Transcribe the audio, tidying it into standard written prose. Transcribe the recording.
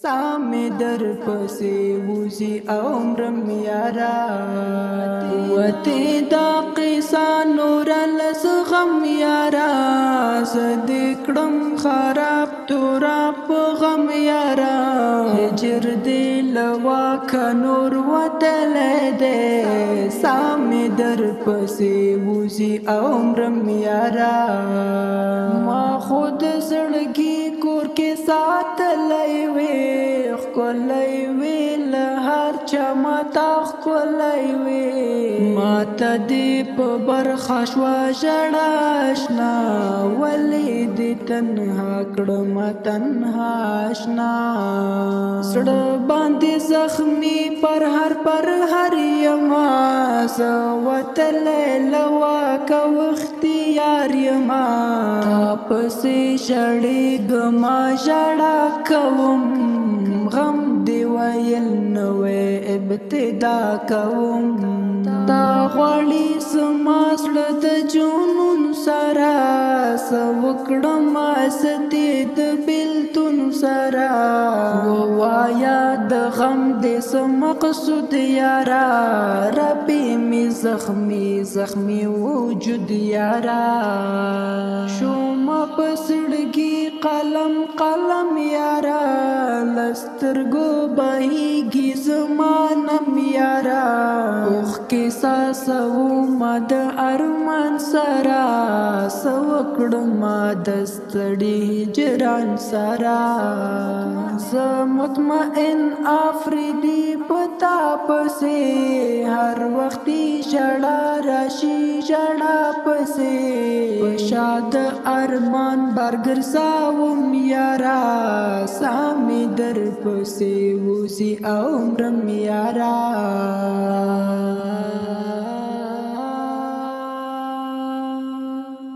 سامي در پسې وزي او مرم یارا وته دا قصه نور لس غم یارا زد کړم خراب تورا په غم یارا هجر دې لوا ک نور وتلې دې سامي در پسې وزي او مرم یارا ما خود زړګي کور کې ساتلې وې خلای وی له هر چا ماته خلای وی ماته دې په برخه شوا جړاشنا ولې دې تنها کړم تنها آشنا سړ باندې زخمی پر هر یما سوتل لوا کو اختیار یما پسې شړې ګما جړا کوم غم دی ویل نوې ابتدا کوم تا غواړي سماسړه د جنون سرا سوکړم ستې د بلتون سرا وایا د غم دې سمقصود یارا ربي می زخمی وجود یارا شوم پسړګي قلم یارا لسترګو بهيږي زمانم یارا اوخ کې ساسو مد ارمان سرا سوکړم د ستړي هجران سرا ز مطمئن افریدي پتا پسې هر وخت جړا راشي جړا پسې شاد ارمان برګر ساوم یارا سامي در پسې وزي او مرم یارا